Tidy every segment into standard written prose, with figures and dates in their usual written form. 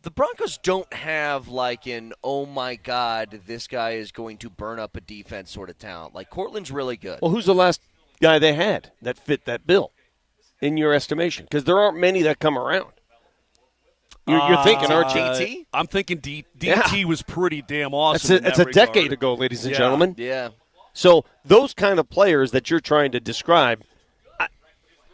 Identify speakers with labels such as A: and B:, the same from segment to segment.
A: The Broncos don't have like an, oh my God, this guy is going to burn up a defense sort of talent. Like, Cortland's really good.
B: Well, who's the last guy they had that fit that bill, in your estimation? Because there aren't many that come around. You're thinking, aren't you?
A: DT?
C: I'm thinking DT was pretty damn awesome.
B: It's a decade ago, ladies and gentlemen.
A: Yeah.
B: So those kind of players that you're trying to describe,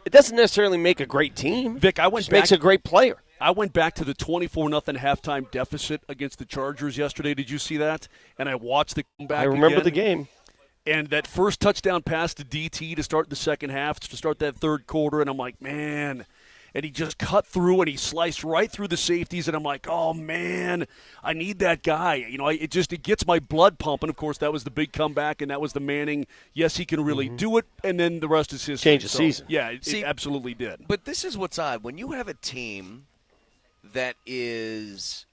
B: it doesn't necessarily make a great team.
C: Vic,
B: it just makes a great player.
C: I went back to the 24-0 halftime deficit against the Chargers yesterday. Did you see that? And I watched the comeback.
B: I remember
C: again.
B: the game.
C: And that first touchdown pass to DT to start the second half, to start that third quarter, and I'm like, man. And he just cut through and he sliced right through the safeties, and I'm like, oh man, I need that guy. You know, it gets my blood pumping. Of course, that was the big comeback, and that was the Manning. Yes, he can really do it, and then the rest is history.
B: Change the season.
C: Yeah, it absolutely did.
A: But this is what's odd. When you have a team that is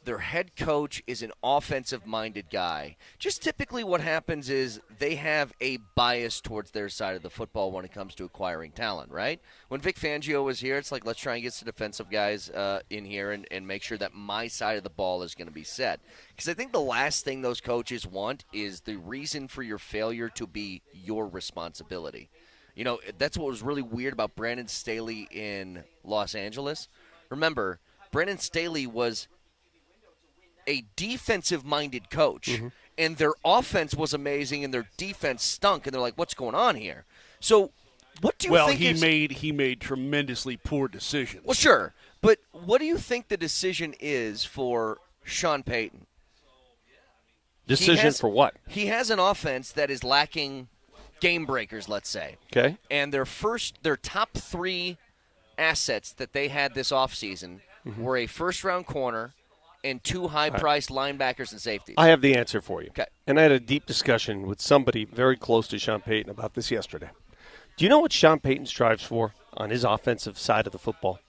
A: their head coach is an offensive-minded guy, just typically what happens is they have a bias towards their side of the football when it comes to acquiring talent, right? When Vic Fangio was here, it's like, let's try and get some defensive guys in here and make sure that my side of the ball is going to be set. Because I think the last thing those coaches want is the reason for your failure to be your responsibility. You know, that's what was really weird about Brandon Staley in Los Angeles. Remember, Brandon Staley was a defensive-minded coach, and their offense was amazing, and their defense stunk, and they're like, what's going on here? So what do you think
C: he made tremendously poor decisions.
A: Well, sure, but what do you think the decision is for Sean Payton?
B: Decision for what?
A: He has an offense that is lacking game breakers, let's say.
B: Okay.
A: And their top three assets that they had this offseason were a first-round corner and two high-priced linebackers and safeties.
B: I have the answer for you.
A: Okay.
B: And I had a deep discussion with somebody very close to Sean Payton about this yesterday. Do you know what Sean Payton strives for on his offensive side of the football?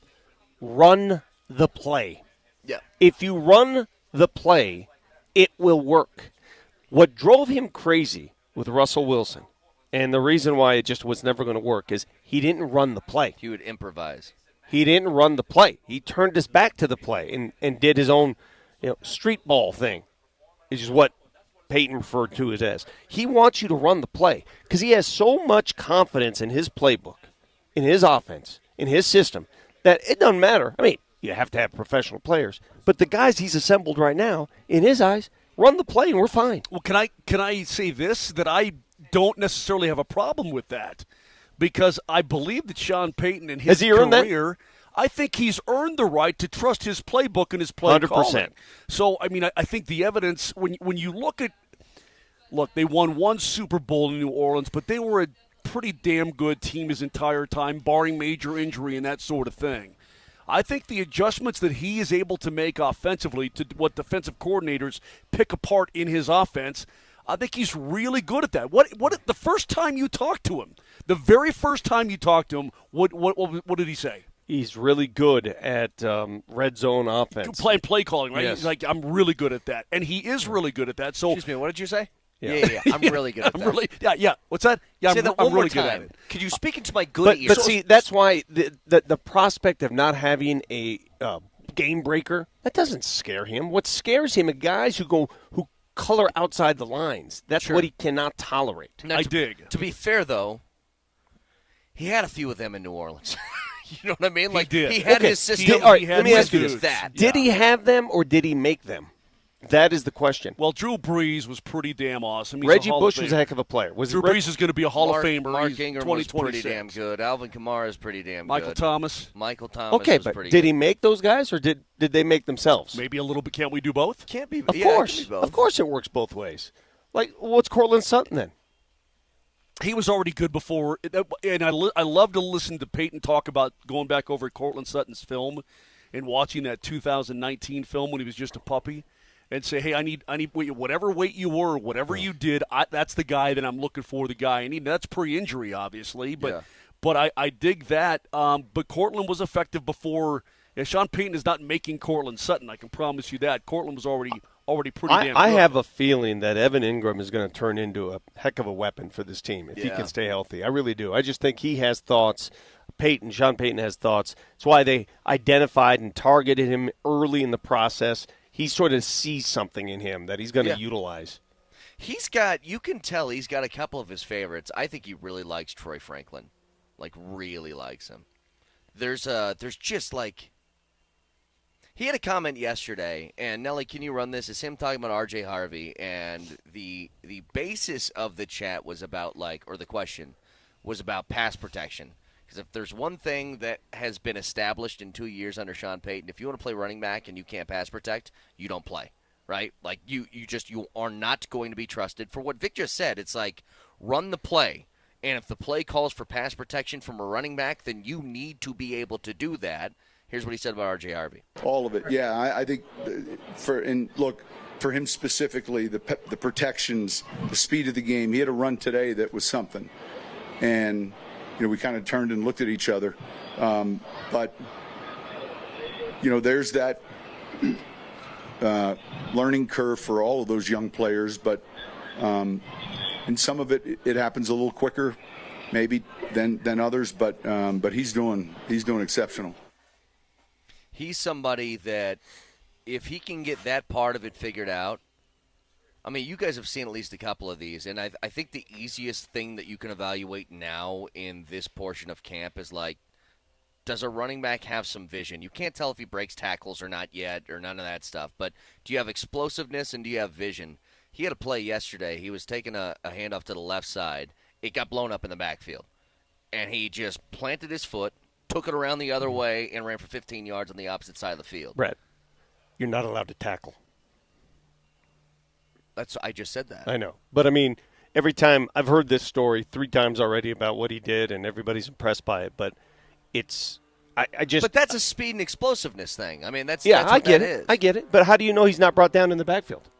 B: Run the play.
A: Yeah.
B: If you run the play, it will work. What drove him crazy with Russell Wilson, and the reason why it just was never going to work, is he didn't run the play.
A: He would improvise.
B: He didn't run the play. He turned his back to the play and did his own street ball thing, which is what Peyton referred to it as. He wants you to run the play because he has so much confidence in his playbook, in his offense, in his system, that it doesn't matter. I mean, you have to have professional players, but the guys he's assembled right now, in his eyes, run the play and we're fine.
C: Well, can I say this, that I don't necessarily have a problem with that, because I believe that Sean Payton in his career, I think he's earned the right to trust his playbook and his play
B: 100%.
C: calling. So, I mean, I think the evidence, when you look, they won one Super Bowl in New Orleans, but they were a pretty damn good team his entire time, barring major injury and that sort of thing. I think the adjustments that he is able to make offensively to what defensive coordinators pick apart in his offense, I think he's really good at that. What the first time you talked to him, the very first time you talked to him, what did he say?
B: He's really good at red zone offense.
C: Play calling, right?
B: Yes.
C: He's like, I'm really good at that. And he is really good at that. So,
A: Excuse me, what did you say?
B: Yeah.
A: I'm really good at that.
C: Yeah. What's that? Yeah,
A: Say that
C: I'm
A: one more
C: really good
A: time.
C: at it.
A: Could you speak into my good ears?
B: But see, that's why the prospect of not having a game breaker, that doesn't scare him. What scares him are guys who color outside the lines. That's what he cannot tolerate.
A: Now,
C: I dig.
A: To be fair, though, he had a few of them in New Orleans. You know what I mean? Like,
C: did.
A: He had
B: Okay.
A: his system.
B: Let me ask you
A: with
B: this.
A: that.
B: Did he have them or did he make them? That is the question.
C: Well, Drew Brees was pretty damn awesome. He's
B: Reggie
C: a Hall
B: Bush
C: of
B: was a
C: Famer.
B: heck of a player.
C: Drew Brees is going to be a Hall of Famer.
A: Mark
C: He's
A: Ingram was pretty
C: 2026.
A: damn good. Alvin Kamara is pretty damn
C: Michael
A: good.
C: Thomas.
A: Michael Thomas
B: Okay,
A: was
B: but
A: pretty
B: did
A: good.
B: he make those guys or did they make themselves?
C: Maybe a little bit. Can't we do both?
A: Can't be.
B: Of
A: yeah, it
B: course.
A: can be both.
B: Of course it works both ways. Like, what's Cortland Sutton then?
C: He was already good before, and I love to listen to Peyton talk about going back over Cortland Sutton's film and watching that 2019 film when he was just a puppy, and say, hey, I need whatever weight you were, whatever you did, that's the guy that I'm looking for. The guy I need. That's pre-injury, obviously, but I dig that. But Cortland was effective before. Yeah, Sean Payton is not making Cortland Sutton. I can promise you that. Cortland was already pretty damn good.
B: I have a feeling that Evan Ingram is going to turn into a heck of a weapon for this team if he can stay healthy. I really do. I just think he has thoughts Sean Payton has thoughts. That's why they identified and targeted him early in the process. He sort of sees something in him that he's going to utilize.
A: You can tell he's got a couple of his favorites. I think he really likes Troy Franklin. Like, really likes him. There's just like, he had a comment yesterday, and Nelly, can you run this? It's him talking about R.J. Harvey, and the basis of the chat was about, or the question was about pass protection. Because if there's one thing that has been established in 2 years under Sean Payton, if you want to play running back and you can't pass protect, you don't play, right? Like, you are not going to be trusted. For what Vic just said, it's like, run the play. And if the play calls for pass protection from a running back, then you need to be able to do that. Here's what he said about R.J. Harvey.
D: All of it, yeah. I think for him specifically, the protections, the speed of the game. He had a run today that was something, and we kind of turned and looked at each other. But there's that learning curve for all of those young players. But and some of it happens a little quicker, maybe than others. But he's doing exceptional.
A: He's somebody that, if he can get that part of it figured out, I mean, you guys have seen at least a couple of these, and I think the easiest thing that you can evaluate now in this portion of camp is, like, does a running back have some vision? You can't tell if he breaks tackles or not yet, or none of that stuff, but do you have explosiveness and do you have vision? He had a play yesterday. He was taking a handoff to the left side. It got blown up in the backfield, and he just planted his foot, took it around the other way, and ran for 15 yards on the opposite side of the field.
B: Brett, you're not allowed to tackle.
A: I just said that.
B: I know. But, I mean, every time I've heard this story 3 times already about what he did, and everybody's impressed by it. But it's
A: But that's a speed and explosiveness thing. I mean, that's
B: I get it.
A: is.
B: I get it. But how do you know he's not brought down in the backfield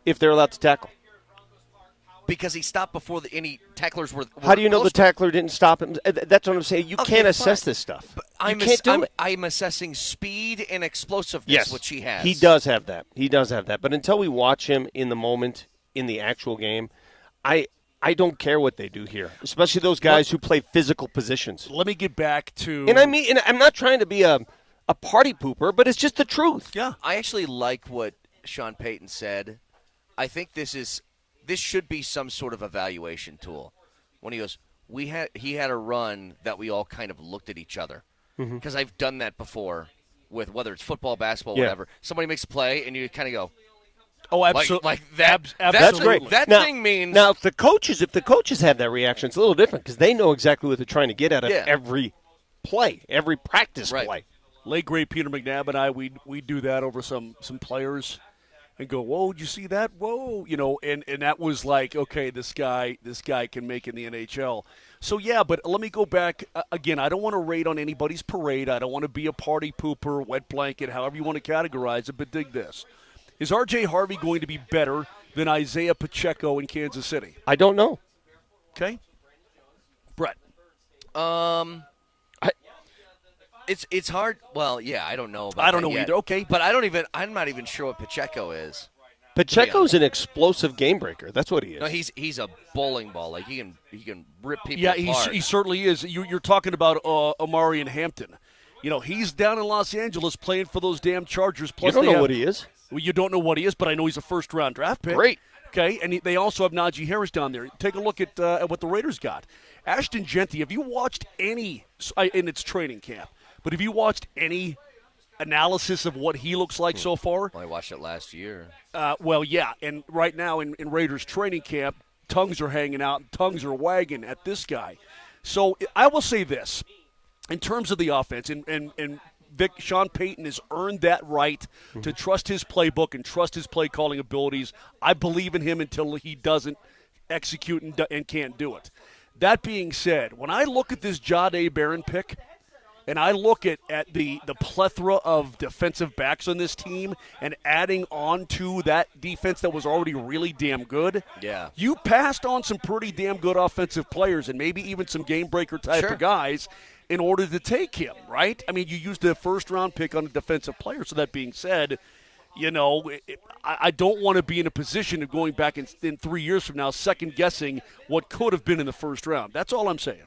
B: if they're allowed to tackle?
A: Because he stopped before any tacklers were
B: How do you know the
A: close to
B: tackler didn't stop him? That's what I'm saying. You can't assess this stuff. You can't do it.
A: I'm assessing speed and explosiveness, which he has.
B: He does have that. But until we watch him in the moment, in the actual game, I don't care what they do here, especially those guys who play physical positions.
C: Let me get back to –
B: and I'm not trying to be a party pooper, but it's just the truth.
C: Yeah.
A: I actually like what Sean Payton said. I think this should be some sort of evaluation tool. When he goes, he had a run that we all kind of looked at each other. Because I've done that before with whether it's football, basketball, whatever. Somebody makes a play, and you kind of go,
C: oh, absolutely.
A: Like that.
B: That's great.
A: That thing means.
B: Now, if the coaches have that reaction, it's a little different because they know exactly what they're trying to get out of every play, every practice play.
C: Late great Peter McNabb and I, we do that over some players and go, whoa, did you see that? Whoa, and that was like, okay, this guy can make in the NHL. So, yeah, but let me go back. Again, I don't want to raid on anybody's parade. I don't want to be a party pooper, wet blanket, however you want to categorize it, but dig this. Is R.J. Harvey going to be better than Isaiah Pacheco in Kansas City?
B: I don't know.
C: Okay. Brett.
A: It's hard. Well, yeah, I don't know about
C: I don't
A: that
C: know
A: yet.
C: either. Okay.
A: But I'm not even sure what Pacheco is.
B: Pacheco's an explosive game breaker. That's what he is.
A: No, he's a bowling ball. Like, he can rip people
C: apart.
A: Yeah,
C: he certainly is. You're talking about Amari and Hampton. He's down in Los Angeles playing for those damn Chargers. Plus,
B: you don't know what he is.
C: Well, you don't know what he is, but I know he's a first-round draft pick.
B: Great.
C: Okay, and they also have Najee Harris down there. Take a look at what the Raiders got. Ashton Genty, have you watched any in its training camp, but have you watched any analysis of what he looks like so far?
A: Well, I watched it last year.
C: Well, yeah, and right now in Raiders training camp, tongues are hanging out, tongues are wagging at this guy. So I will say this, in terms of the offense, and Sean Payton has earned that right to trust his playbook and trust his play calling abilities. I believe in him until he doesn't execute and can't do it. That being said, when I look at this Jahdae Barron pick, and I look at the plethora of defensive backs on this team and adding on to that defense that was already really damn good, you passed on some pretty damn good offensive players and maybe even some game-breaker type of guys in order to take him, right? I mean, you used a first-round pick on a defensive player. So that being said, I don't want to be in a position of going back in 3 years from now second-guessing what could have been in the first round. That's all I'm saying.